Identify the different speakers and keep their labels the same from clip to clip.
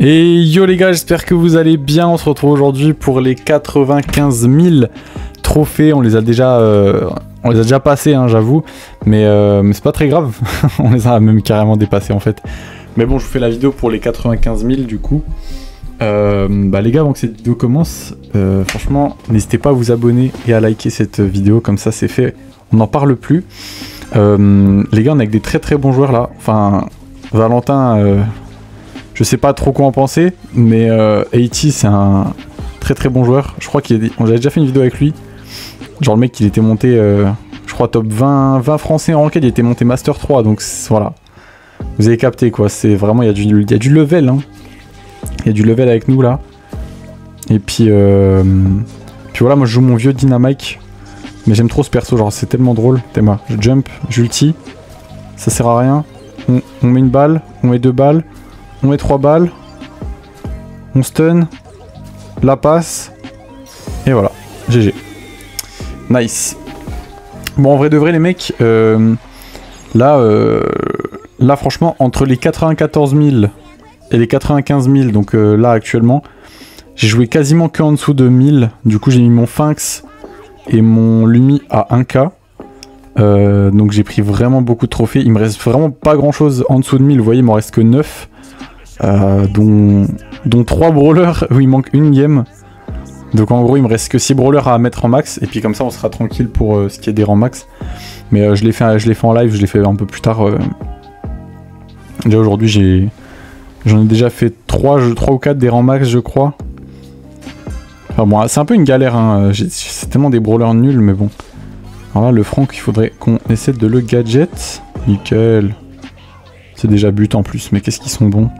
Speaker 1: Et yo les gars, j'espère que vous allez bien. On se retrouve aujourd'hui pour les 95 000 trophées. On les a déjà passés, hein, j'avoue. Mais c'est pas très grave. On les a même carrément dépassés en fait. Mais bon, je vous fais la vidéo pour les 95 000 du coup. Les gars, avant que cette vidéo commence, franchement, n'hésitez pas à vous abonner et à liker cette vidéo. Comme ça, c'est fait. On n'en parle plus. Les gars, on est avec des très très bons joueurs là. Enfin, Valentin... je sais pas trop quoi en penser, mais 80 c'est un très très bon joueur. Je crois qu'on avait déjà fait une vidéo avec lui. Genre le mec il était monté, je crois top 20 français en ranked, il était monté Master 3, donc voilà. Vous avez capté quoi, c'est vraiment, il y a du level, hein. Il y a du level avec nous là. Et puis voilà, moi je joue mon vieux Dynamite. Mais j'aime trop ce perso, genre c'est tellement drôle. Théma, je jump, j'ulti, ça sert à rien. On met une balle, on met deux balles. On met 3 balles, on stun, la passe, et voilà, GG. Nice. Bon, en vrai de vrai, les mecs, là franchement, entre les 94 000 et les 95 000, donc là actuellement, j'ai joué quasiment que en dessous de 1000. Du coup, j'ai mis mon Sphinx et mon Lumi à 1K. Donc j'ai pris vraiment beaucoup de trophées. Il me reste vraiment pas grand chose en dessous de 1000. Vous voyez, il m'en reste que 9. Dont 3 brawlers où il manque une game. Donc en gros il me reste que 6 brawlers à mettre en max. Et puis comme ça on sera tranquille pour ce qui est des rangs max. Mais je l'ai fait en live, je l'ai fait un peu plus tard. Déjà aujourd'hui j'en ai déjà fait 3 ou 4 des rangs max je crois. Enfin bon, c'est un peu une galère, hein. C'est tellement des brawlers nuls, mais bon. Alors là le Franck, il faudrait qu'on essaie de le gadget. Nickel. C'est déjà but en plus, mais qu'est-ce qu'ils sont bons.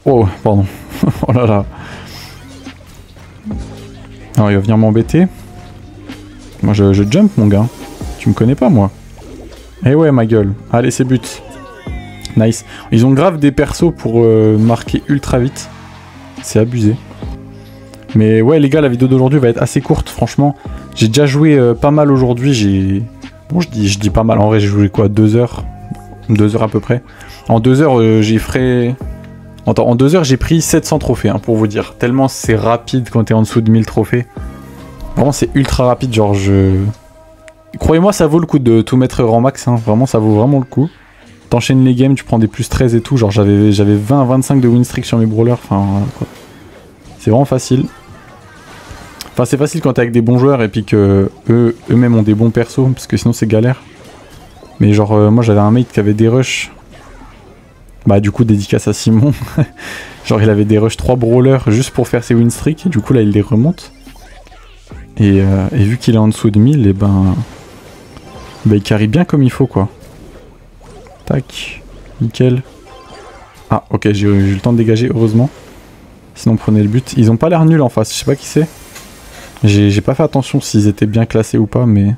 Speaker 1: Oh, pardon. Oh là là. Alors il va venir m'embêter. Moi je jump mon gars. Tu me connais pas moi. Eh ouais ma gueule. Allez c'est but. Nice. Ils ont grave des persos pour marquer ultra vite. C'est abusé. Mais ouais les gars, la vidéo d'aujourd'hui va être assez courte franchement. J'ai déjà joué pas mal aujourd'hui. Bon je dis pas mal, en vrai j'ai joué quoi, 2 heures. 2 heures à peu près. En 2 heures j'ai fait... En 2 heures j'ai pris 700 trophées, hein, pour vous dire. Tellement c'est rapide quand t'es en dessous de 1000 trophées. Vraiment c'est ultra rapide, genre Croyez-moi ça vaut le coup de tout mettre rang max, hein. Vraiment ça vaut vraiment le coup. T'enchaînes les games, tu prends des plus 13 et tout, genre j'avais 20-25 de win streak sur mes brawlers, enfin voilà quoi. C'est vraiment facile. Enfin c'est facile quand t'es avec des bons joueurs et puis que eux-mêmes ont des bons persos, parce que sinon c'est galère. Mais genre moi j'avais un mate qui avait des rushs. Bah du coup dédicace à Simon. Genre il avait des rushs 3 brawlers juste pour faire ses win streaks et du coup là il les remonte. Et vu qu'il est en dessous de 1000, et ben il carry bien comme il faut quoi. Tac, nickel. Ah ok, j'ai eu le temps de dégager heureusement. Sinon prenez le but. Ils ont pas l'air nuls en face, je sais pas qui c'est. J'ai pas fait attention s'ils étaient bien classés ou pas, mais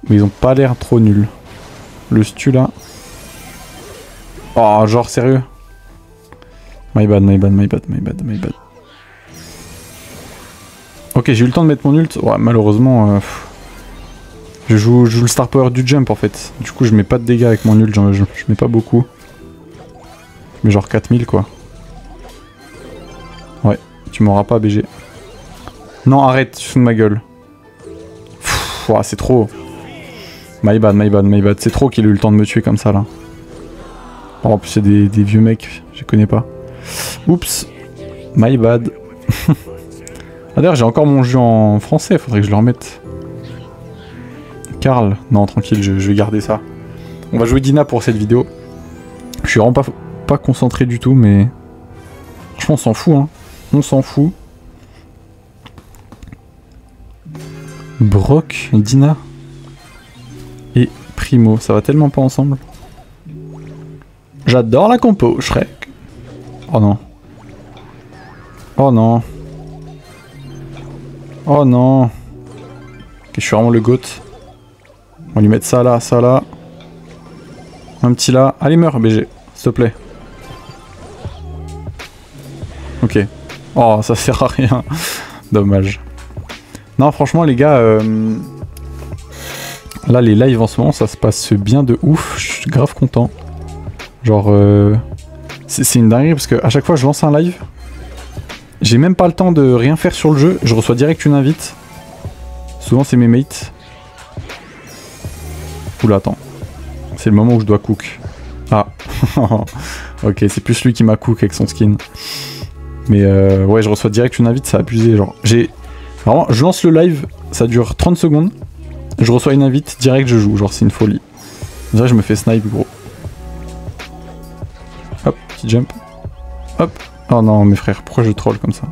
Speaker 1: ils ont pas l'air trop nuls. Le stu là. Oh, genre sérieux. My bad. Ok, j'ai eu le temps de mettre mon ult. Ouais, malheureusement, je joue le star power du jump en fait. Du coup, je mets pas de dégâts avec mon ult, je mets pas beaucoup. Je mets genre 4000 quoi. Ouais, tu m'auras pas BG. Non, arrête, tu fous de ma gueule. Ouah, c'est trop. My bad. C'est trop qu'il ait eu le temps de me tuer comme ça là. Oh, en plus c'est des vieux mecs, je connais pas. Oups. My bad. Ah d'ailleurs j'ai encore mon jeu en français, faudrait que je le remette. Karl. Non tranquille, je vais garder ça. On va jouer Dina pour cette vidéo. Je suis vraiment pas concentré du tout, mais... Franchement on s'en fout hein. On s'en fout. Brock, Dina et Primo, ça va tellement pas ensemble. J'adore la compo, Shrek. Oh non. Oh non. Oh non. Ok, je suis vraiment le goat. On va lui mettre ça là, ça là. Un petit là. Allez, meurs, BG, s'il te plaît. Ok. Oh, ça sert à rien. Dommage. Non, franchement, les gars, là, les lives en ce moment, ça se passe bien de ouf. Je suis grave content. Genre, C'est une dinguerie parce que à chaque fois je lance un live, j'ai même pas le temps de rien faire sur le jeu, je reçois direct une invite. Souvent c'est mes mates. Oula attends, c'est le moment où je dois cook. Ah, ok c'est plus lui qui m'a cook avec son skin. Mais ouais je reçois direct une invite, c'est abusé genre. Vraiment, je lance le live, ça dure 30 secondes, je reçois une invite, direct je joue, genre c'est une folie. On dirait que je me fais snipe gros. Hop, petit jump. Hop. Oh non, mes frères, pourquoi je troll comme ça?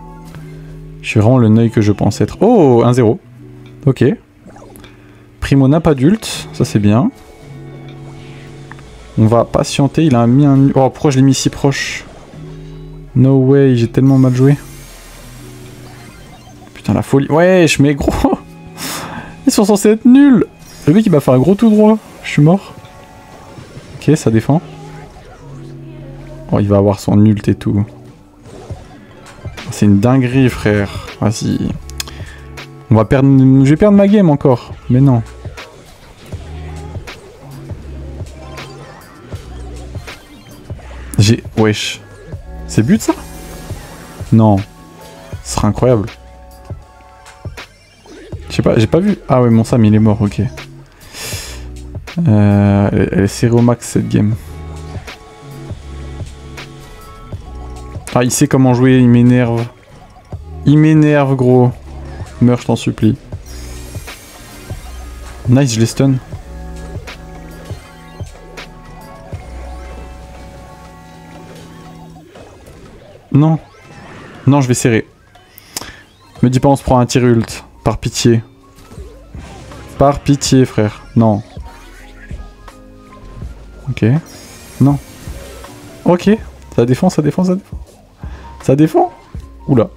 Speaker 1: Je suis vraiment le neuil que je pense être. Oh, 1-0. Ok. Primo nap adulte, ça c'est bien. On va patienter, il a mis un... Oh, pourquoi je l'ai mis si proche? No way, j'ai tellement mal joué. Putain, la folie. Wesh, mais gros. Ils sont censés être nuls. Le mec, il m'a fait un gros tout droit. Je suis mort. Ok, ça défend. Oh, il va avoir son ult et tout. C'est une dinguerie, frère. Vas-y. On va perdre... Je vais perdre ma game encore. Mais non. J'ai... Wesh. C'est but, ça? Non. Ce sera incroyable. Je sais pas, j'ai pas vu... Ah ouais, mon Sam, il est mort, ok. Elle est serrée au max, cette game. Ah, il sait comment jouer, il m'énerve. Il m'énerve, gros. Meurs, je t'en supplie. Nice, je les stun. Non. Non, je vais serrer. Me dis pas on se prend un tir ult. Par pitié. Par pitié, frère. Non. Ok. Non. Ok. Ça défend, ça défend, ça défend. Ça défend. Oula.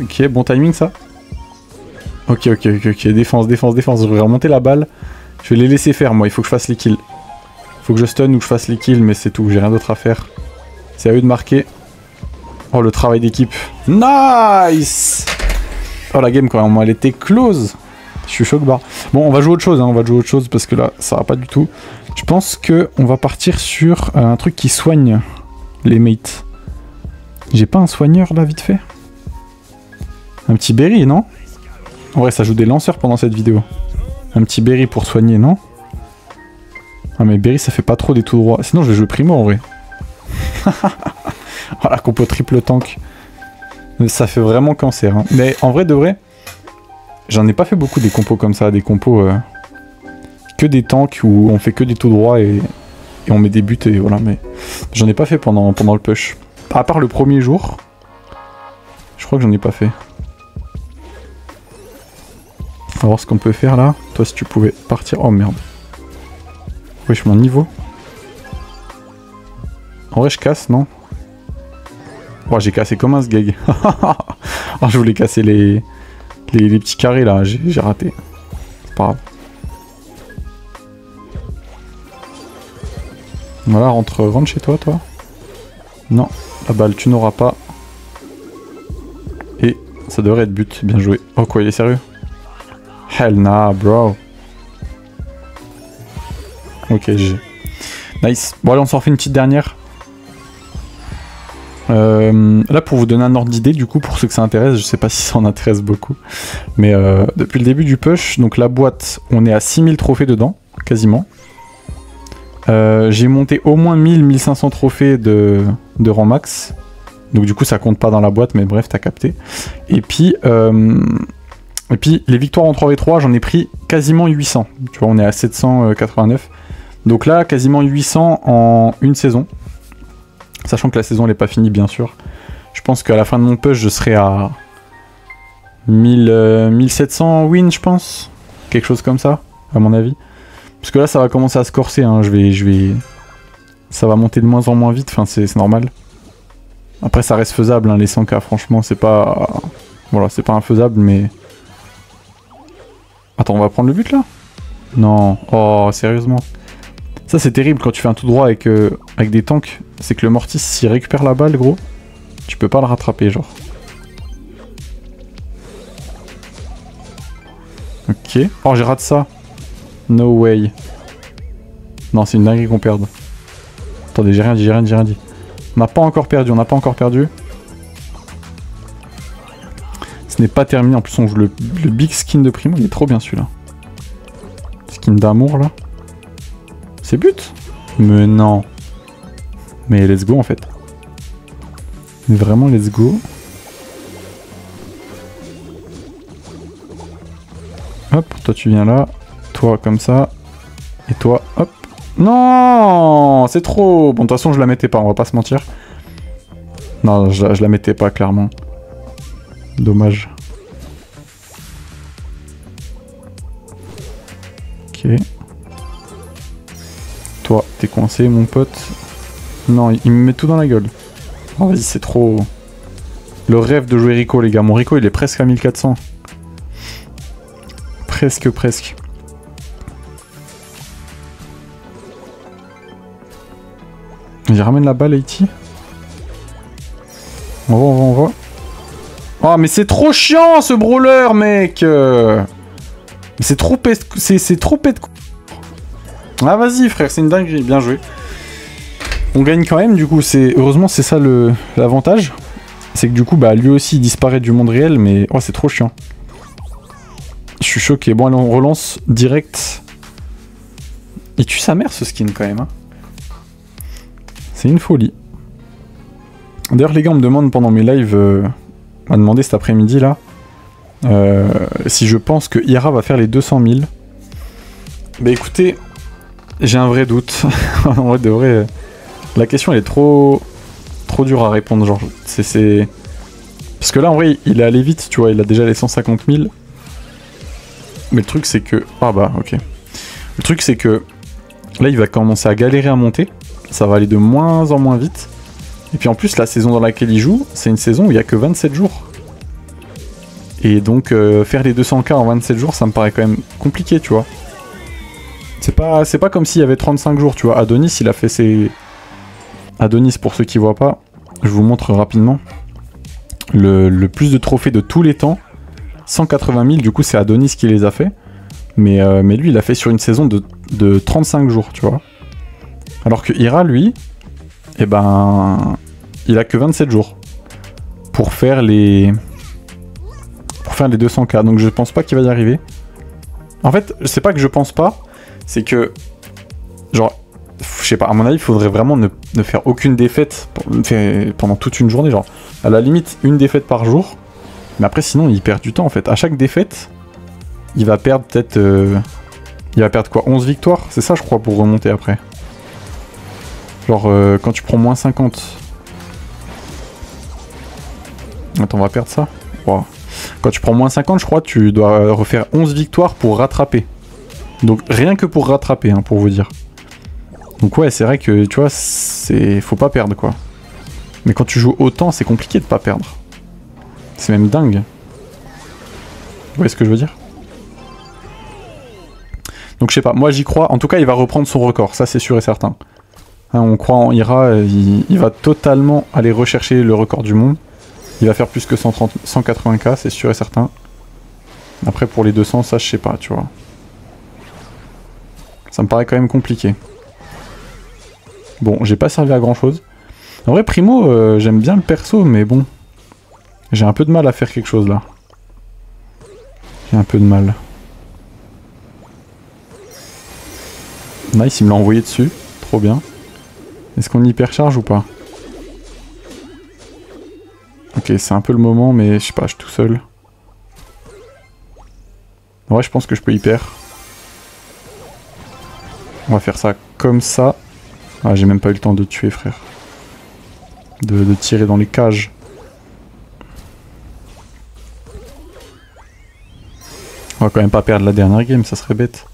Speaker 1: Ok, bon timing ça. Ok, ok, ok, ok. Défense, défense, défense. Je vais remonter la balle. Je vais les laisser faire, moi. Il faut que je fasse les kills. Il faut que je stun ou que je fasse les kills, mais c'est tout. J'ai rien d'autre à faire. C'est à eux de marquer. Oh, le travail d'équipe. Nice. Oh, la game, quand même, elle était close. Je suis choc barre. Bon, on va jouer autre chose, hein. On va jouer autre chose parce que là, ça va pas du tout. Je pense que on va partir sur un truc qui soigne les mates. J'ai pas un soigneur, là, vite fait? Un petit berry, non? En vrai, ça joue des lanceurs pendant cette vidéo. Un petit berry pour soigner, non? Ah, mais berry, ça fait pas trop des tout droits. Sinon, je vais jouer primo, en vrai. Oh, la compo triple tank. Ça fait vraiment cancer. Hein. Mais en vrai de vrai, j'en ai pas fait beaucoup des compos comme ça. Des compos que des tanks où on fait que des tout droits et on met des buts et voilà. Mais j'en ai pas fait pendant le push. À part le premier jour. Je crois que j'en ai pas fait. On va voir ce qu'on peut faire là. Toi si tu pouvais partir. Oh merde. Wesh mon niveau. En vrai je casse non? Oh j'ai cassé comme un sgeg. Oh je voulais casser les petits carrés là, j'ai raté. C'est pas grave. Voilà, rentre chez toi, toi. Non, la balle tu n'auras pas. Et ça devrait être but, bien joué. Oh quoi, il est sérieux? Hell nah, bro. Ok, GG. Nice. Bon allez, on s'en refait une petite dernière. Là pour vous donner un ordre d'idée du coup pour ceux que ça intéresse, je sais pas si ça en intéresse beaucoup, mais depuis le début du push, donc la boîte on est à 6000 trophées dedans, quasiment. J'ai monté au moins 1000-1500 trophées de rang max, donc du coup ça compte pas dans la boîte mais bref t'as capté. Et puis les victoires en 3v3 j'en ai pris quasiment 800, tu vois on est à 789, donc là quasiment 800 en une saison. Sachant que la saison n'est pas finie bien sûr. Je pense qu'à la fin de mon push je serai à 1700 wins je pense. Quelque chose comme ça à mon avis. Parce que là ça va commencer à se corser hein. Ça va monter de moins en moins vite, enfin c'est normal. Après ça reste faisable hein, les 100k franchement c'est pas... Voilà c'est pas infaisable mais... Attends on va prendre le but là? Non, oh sérieusement. Ça c'est terrible quand tu fais un tout droit avec des tanks, c'est que le Mortis s'il récupère la balle gros, tu peux pas le rattraper genre. Ok, oh j'ai raté ça. No way. Non c'est une dinguerie qu'on perde. Attendez, j'ai rien dit, j'ai rien dit, j'ai rien dit. On n'a pas encore perdu, on n'a pas encore perdu. Ce n'est pas terminé, en plus on joue le big skin de Primo, il est trop bien celui-là. Skin d'amour là. C'est but? Mais non. Mais let's go en fait. Mais vraiment let's go. Hop, toi tu viens là. Toi comme ça. Et toi, hop. Non, c'est trop. Bon, de toute façon je la mettais pas, on va pas se mentir. Non, je la mettais pas clairement. Dommage. Ok. Toi, t'es coincé mon pote. Non, il me met tout dans la gueule. Oh vas-y, c'est trop... Le rêve de jouer Rico les gars. Mon Rico il est presque à 1400. Presque. Il ramène la balle Haïti. On va. Oh mais c'est trop chiant ce brawler mec. C'est trop pète. C'est trop pète. Ah vas-y frère, c'est une dinguerie, bien joué. On gagne quand même du coup, heureusement c'est ça l'avantage. C'est que du coup bah lui aussi il disparaît du monde réel mais oh c'est trop chiant. Je suis choqué. Bon allez on relance direct. Il tue sa mère ce skin quand même hein. C'est une folie. D'ailleurs les gars on me demande pendant mes lives, on m'a demandé cet après-midi là, si je pense que Ira va faire les 200 000. Bah écoutez, j'ai un vrai doute. En vrai de vrai, la question elle est trop dure à répondre. Genre, c'est... Parce que là en vrai il est allé vite, tu vois, il a déjà les 150 000. Mais le truc c'est que... Ah bah ok. Le truc c'est que là il va commencer à galérer à monter. Ça va aller de moins en moins vite. Et puis en plus la saison dans laquelle il joue, c'est une saison où il n'y a que 27 jours. Et donc faire les 200K en 27 jours, ça me paraît quand même compliqué, tu vois. C'est pas comme s'il y avait 35 jours, tu vois. Adonis, il a fait ses... Adonis, pour ceux qui voient pas, je vous montre rapidement. Le plus de trophées de tous les temps, 180 000, du coup c'est Adonis qui les a fait. Mais lui, il a fait sur une saison de 35 jours, tu vois. Alors que Ira, lui, eh ben... Il a que 27 jours pour faire les 200K, donc je pense pas qu'il va y arriver. En fait, c'est pas que je pense pas, c'est que, genre, je sais pas, à mon avis, il faudrait vraiment ne faire aucune défaite pendant toute une journée, genre, à la limite, une défaite par jour, mais après, sinon, il perd du temps, en fait. À chaque défaite, il va perdre peut-être... il va perdre quoi, 11 victoires? C'est ça, je crois, pour remonter après. Genre, quand tu prends moins 50... Attends, on va perdre ça. Wow. Quand tu prends moins 50, je crois, tu dois refaire 11 victoires pour rattraper. Donc rien que pour rattraper, hein, pour vous dire. Donc ouais, c'est vrai que, tu vois, faut pas perdre, quoi. Mais quand tu joues autant, c'est compliqué de pas perdre. C'est même dingue. Vous voyez ce que je veux dire? Donc je sais pas, moi j'y crois. En tout cas, il va reprendre son record, ça c'est sûr et certain. Hein, on croit en Ira, il va totalement aller rechercher le record du monde. Il va faire plus que 180K, c'est sûr et certain. Après, pour les 200, ça, je sais pas, tu vois. Ça me paraît quand même compliqué. Bon, j'ai pas servi à grand chose. En vrai, Primo, j'aime bien le perso, mais bon. J'ai un peu de mal à faire quelque chose, là. J'ai un peu de mal. Nice, il me l'a envoyé dessus. Trop bien. Est-ce qu'on hypercharge ou pas? Ok, c'est un peu le moment, mais je sais pas, je suis tout seul. En vrai, je pense que je peux hyper. On va faire ça comme ça. Ah, j'ai même pas eu le temps de tuer, frère. De tirer dans les cages. On va quand même pas perdre la dernière game, ça serait bête.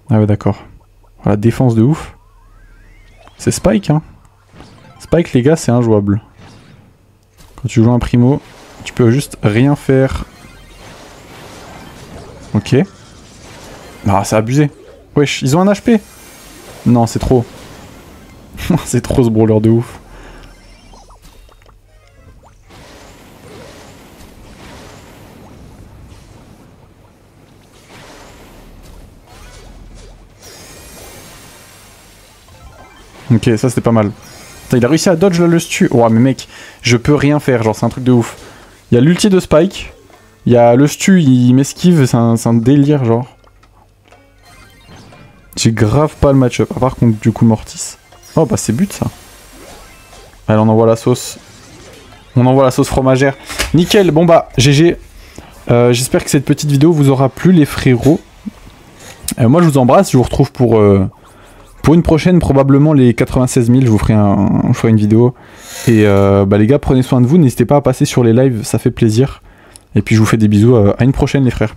Speaker 1: Ah ouais, d'accord. Voilà, défense de ouf. C'est Spike, hein. Spike, les gars, c'est injouable. Quand tu joues un Primo, tu peux juste rien faire. Ok. Ah, c'est abusé. Wesh, ils ont un HP. Non, c'est trop. C'est trop ce brawler de ouf. Ok, ça c'était pas mal. Putain, il a réussi à dodge là le stu. Oh mais mec, je peux rien faire, genre c'est un truc de ouf. Il y a l'ulti de Spike. Il y a le stu, il m'esquive, c'est un délire genre. J'ai grave pas le match-up, à part contre du coup Mortis. Oh bah c'est but ça. Allez on envoie la sauce. On envoie la sauce fromagère. Nickel, bon bah GG. J'espère que cette petite vidéo vous aura plu les frérots. Moi je vous embrasse, je vous retrouve pour une prochaine, probablement les 96 000, je vous ferai une vidéo. Et bah les gars, prenez soin de vous, n'hésitez pas à passer sur les lives, ça fait plaisir. Et puis je vous fais des bisous, à une prochaine les frères.